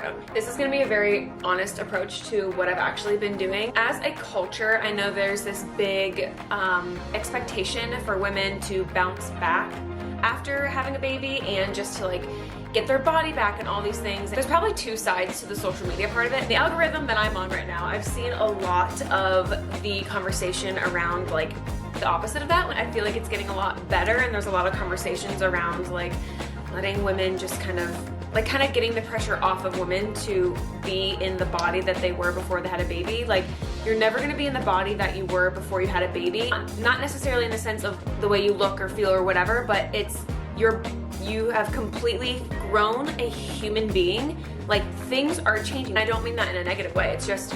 postpartum. This is gonna be a very honest approach to what I've actually been doing. As a culture, I know there's this big expectation for women to bounce back after having a baby and just to like get their body back and all these things. There's probably two sides to the social media part of it. The algorithm that I'm on right now, I've seen a lot of the conversation around like the opposite of that. I feel like it's getting a lot better, and there's a lot of conversations around like letting women just kind of getting the pressure off of women to be in the body that they were before they had a baby. Like, you're never gonna be in the body that you were before you had a baby. Not necessarily in the sense of the way you look or feel or whatever, but it's you have completely grown a human being. Like, things are changing. I don't mean that in a negative way. It's just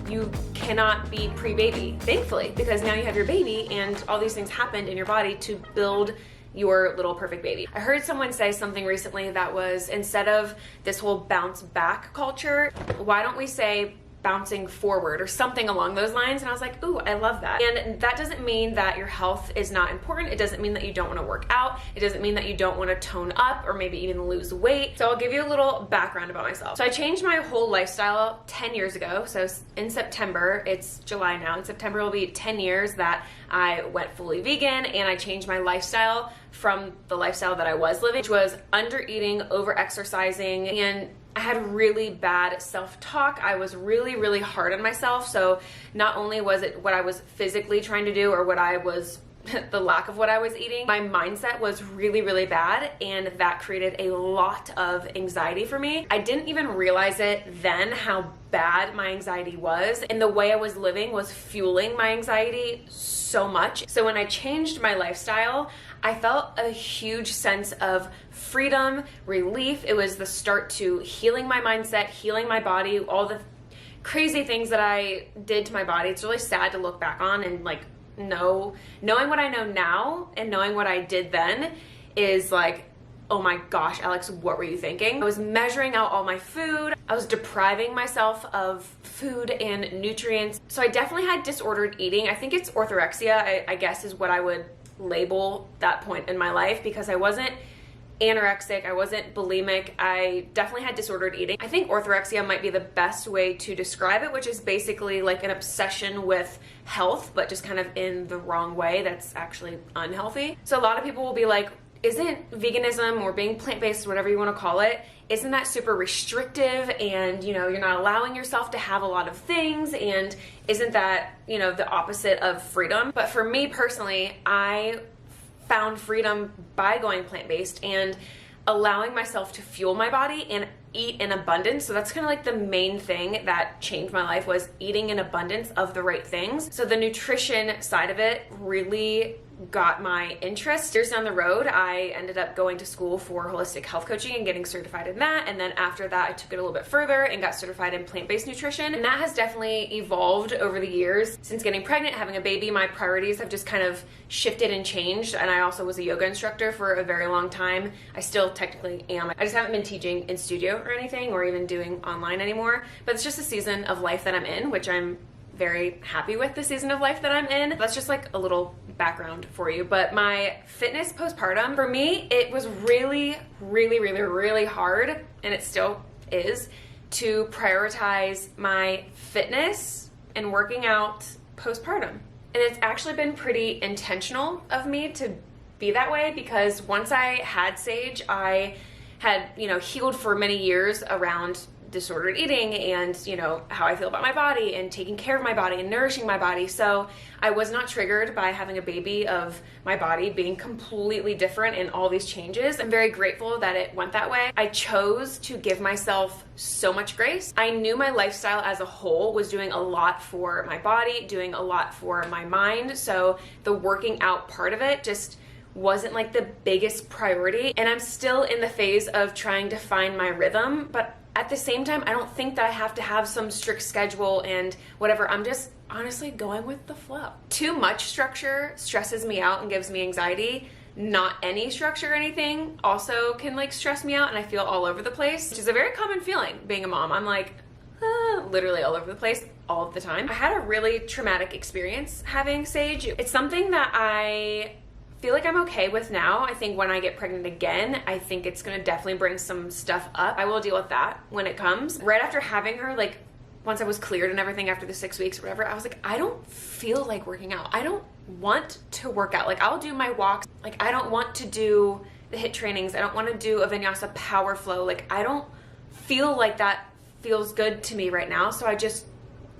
you cannot be pre-baby, thankfully, because now you have your baby and all these things happened in your body to build your little perfect baby. I heard someone say something recently that was, instead of this whole bounce back culture, why don't we say bouncing forward or something along those lines? And I was like, ooh, I love that. And that doesn't mean that your health is not important. It doesn't mean that you don't want to work out. It doesn't mean that you don't want to tone up or maybe even lose weight. So I'll give you a little background about myself. So I changed my whole lifestyle 10 years ago. So in September, it's July now, in September will be 10 years that I went fully vegan, and I changed my lifestyle from the lifestyle that I was living, which was under eating, over exercising, and I had really bad self-talk. I was really, really hard on myself. So not only was it what I was physically trying to do or what I was, the lack of what I was eating, my mindset was really, really bad, and that created a lot of anxiety for me. I didn't even realize it then how bad my anxiety was, and the way I was living was fueling my anxiety so much. So when I changed my lifestyle, I felt a huge sense of freedom, relief. It was the start to healing my mindset, healing my body, all the crazy things that I did to my body. It's really sad to look back on and like knowing what I know now and knowing what I did then is like, oh my gosh, Alex, what were you thinking? I was measuring out all my food. I was depriving myself of food and nutrients. So I definitely had disordered eating. I think it's orthorexia, I guess is what I would label that point in my life, because I wasn't anorexic, I wasn't bulimic, I definitely had disordered eating. I think orthorexia might be the best way to describe it, which is basically like an obsession with health, but just kind of in the wrong way that's actually unhealthy. So a lot of people will be like, isn't veganism or being plant-based, whatever you want to call it, isn't that super restrictive, and you know, you're not allowing yourself to have a lot of things, and isn't that, you know, the opposite of freedom? But for me personally, I found freedom by going plant-based and allowing myself to fuel my body and eat in abundance. So that's kind of like the main thing that changed my life, was eating in abundance of the right things. So the nutrition side of it really got my interest. Years down the road, I ended up going to school for holistic health coaching and getting certified in that. And then after that, I took it a little bit further and got certified in plant-based nutrition. And that has definitely evolved over the years. Since getting pregnant, having a baby, my priorities have just kind of shifted and changed. And I also was a yoga instructor for a very long time. I still technically am. I just haven't been teaching in studio or anything, or even doing online anymore. But it's just a season of life that I'm in, which I'm very happy with the season of life that I'm in. That's just like a little background for you. But my fitness postpartum, for me, it was really, really, really, really hard, and it still is, to prioritize my fitness and working out postpartum. And it's actually been pretty intentional of me to be that way, because once I had Sage, I had, you know, healed for many years around disordered eating and, you know, how I feel about my body and taking care of my body and nourishing my body. So I was not triggered by having a baby of my body being completely different and all these changes. I'm very grateful that it went that way. I chose to give myself so much grace. I knew my lifestyle as a whole was doing a lot for my body, doing a lot for my mind. So the working out part of it just wasn't like the biggest priority. And I'm still in the phase of trying to find my rhythm, but at the same time, I don't think that I have to have some strict schedule and whatever. I'm just honestly going with the flow. Too much structure stresses me out and gives me anxiety. Not any structure or anything also can like stress me out, and I feel all over the place, which is a very common feeling being a mom. I'm like literally all over the place all of the time. I had a really traumatic experience having Sage. It's something that I feel like I'm okay with now. I think when I get pregnant again, I think it's gonna definitely bring some stuff up. I will deal with that when it comes. Right after having her, like once I was cleared and everything after the 6 weeks or whatever, I was like, I don't feel like working out. I don't want to work out. Like I'll do my walks. Like I don't want to do the HIIT trainings. I don't want to do a vinyasa power flow. Like I don't feel like that feels good to me right now. So I just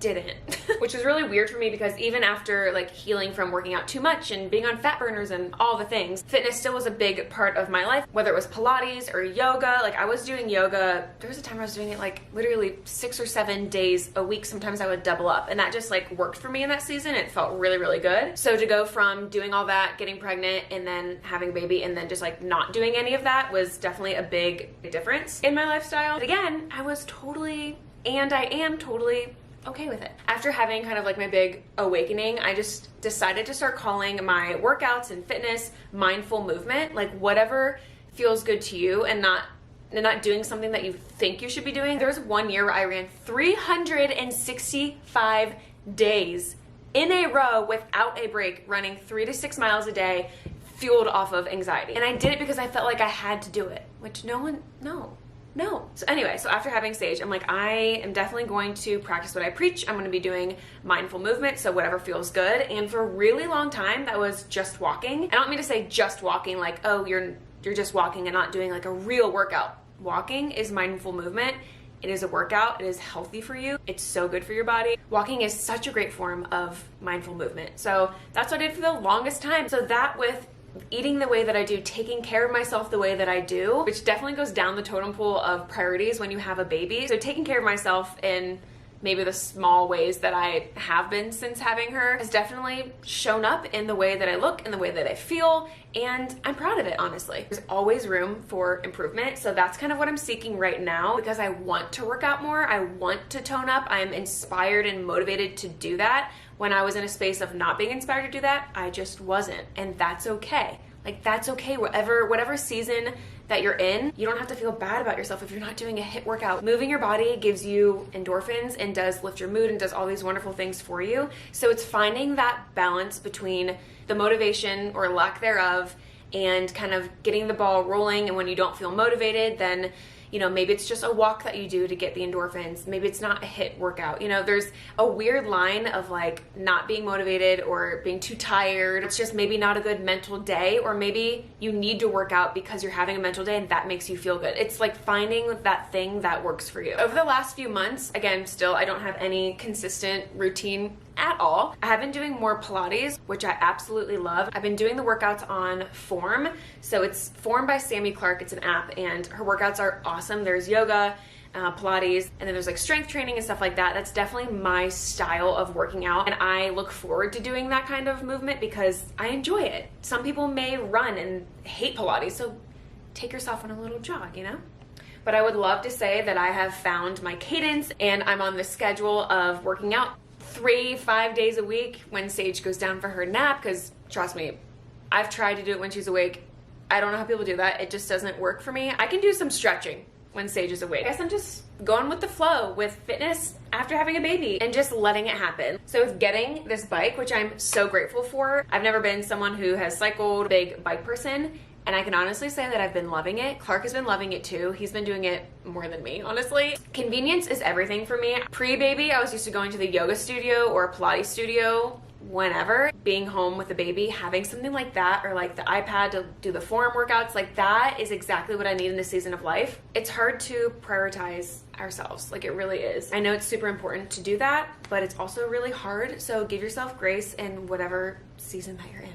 didn't, which is really weird for me because even after like healing from working out too much and being on fat burners and all the things, fitness still was a big part of my life, whether it was Pilates or yoga. Like I was doing yoga. There was a time I was doing it like literally 6 or 7 days a week. Sometimes I would double up, and that just like worked for me in that season. It felt really, really good. So to go from doing all that, getting pregnant, and then having a baby, and then just like not doing any of that was definitely a big difference in my lifestyle. But again, I was totally, and I am totally okay with it. After having kind of like my big awakening, I just decided to start calling my workouts and fitness mindful movement, like whatever feels good to you, and not doing something that you think you should be doing. There was 1 year where I ran 365 days in a row without a break, running 3 to 6 miles a day, fueled off of anxiety. And I did it because I felt like I had to do it, which no. So anyway, so after having Sage, I'm like, I am definitely going to practice what I preach. I'm going to be doing mindful movement, so whatever feels good. And for a really long time, that was just walking. I don't mean to say just walking like, oh, you're just walking and not doing like a real workout. Walking is mindful movement. It is a workout. It is healthy for you. It's so good for your body. Walking is such a great form of mindful movement. So that's what I did for the longest time. So that with eating the way that I do, taking care of myself the way that I do, which definitely goes down the totem pole of priorities when you have a baby. So taking care of myself in maybe the small ways that I have been since having her has definitely shown up in the way that I look, in the way that I feel, and I'm proud of it, honestly. There's always room for improvement, so that's kind of what I'm seeking right now because I want to work out more. I want to tone up. I'm inspired and motivated to do that. When I was in a space of not being inspired to do that, I just wasn't, and that's okay. Like that's okay, whatever season that you're in, you don't have to feel bad about yourself if you're not doing a HIIT workout. Moving your body gives you endorphins and does lift your mood and does all these wonderful things for you. So it's finding that balance between the motivation or lack thereof and kind of getting the ball rolling. And when you don't feel motivated, then maybe it's just a walk that you do to get the endorphins. Maybe it's not a HIIT workout. There's a weird line of like not being motivated or being too tired. It's just maybe not a good mental day, or maybe you need to work out because you're having a mental day and that makes you feel good. It's like finding that thing that works for you. Over the last few months, again, still I don't have any consistent routine at all. I have been doing more Pilates, which I absolutely love. I've been doing the workouts on Form. So it's Form by Sammy Clark. It's an app and her workouts are awesome. There's yoga, Pilates, and then there's like strength training and stuff like that. That's definitely my style of working out. And I look forward to doing that kind of movement because I enjoy it. Some people may run and hate Pilates. So take yourself on a little jog, But I would love to say that I have found my cadence and I'm on the schedule of working out 3-5 days a week when Sage goes down for her nap, because trust me, I've tried to do it when she's awake. I don't know how people do that. It just doesn't work for me. I can do some stretching when Sage is awake. I guess I'm just going with the flow with fitness after having a baby and just letting it happen. So with getting this bike, which I'm so grateful for, I've never been someone who has cycled, a big bike person, and I can honestly say that I've been loving it. Clark has been loving it too. He's been doing it more than me, honestly. Convenience is everything for me. Pre-baby, I was used to going to the yoga studio or a Pilates studio whenever. Being home with a baby, having something like that, or like the iPad to do the Form workouts, like that is exactly what I need in this season of life. It's hard to prioritize ourselves, like it really is. I know it's super important to do that, but it's also really hard. So give yourself grace in whatever season that you're in.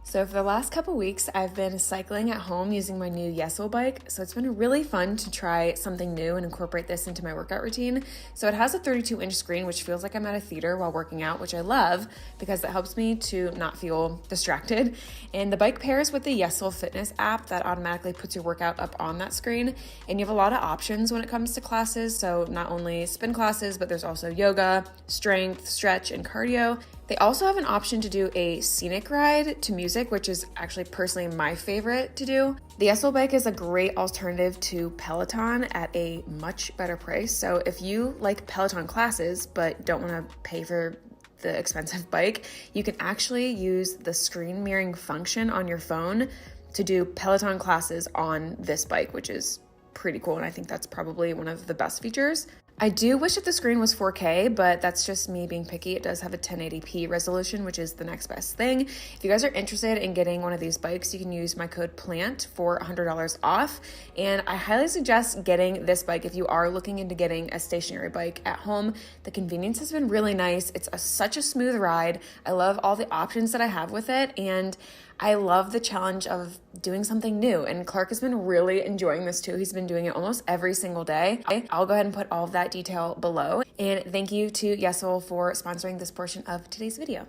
So for the last couple weeks, I've been cycling at home using my new YESOUL bike. So it's been really fun to try something new and incorporate this into my workout routine. So it has a 32-inch screen, which feels like I'm at a theater while working out, which I love because it helps me to not feel distracted. And the bike pairs with the YESOUL fitness app that automatically puts your workout up on that screen. And you have a lot of options when it comes to classes. So not only spin classes, but there's also yoga, strength, stretch, and cardio. They also have an option to do a scenic ride to music, which is actually personally my favorite to do. The YESOUL bike is a great alternative to Peloton at a much better price. So if you like Peloton classes but don't want to pay for the expensive bike, you can actually use the screen mirroring function on your phone to do Peloton classes on this bike, which is pretty cool. And I think that's probably one of the best features. I do wish that the screen was 4K, but that's just me being picky. It does have a 1080p resolution, which is the next best thing. If you guys are interested in getting one of these bikes, you can use my code PLANT for $100 off. And I highly suggest getting this bike if you are looking into getting a stationary bike at home. The convenience has been really nice. It's such a smooth ride. I love all the options that I have with it, and I love the challenge of doing something new. And Clark has been really enjoying this too. He's been doing it almost every single day. I'll go ahead and put all of that detail below. And thank you to YESOUL for sponsoring this portion of today's video.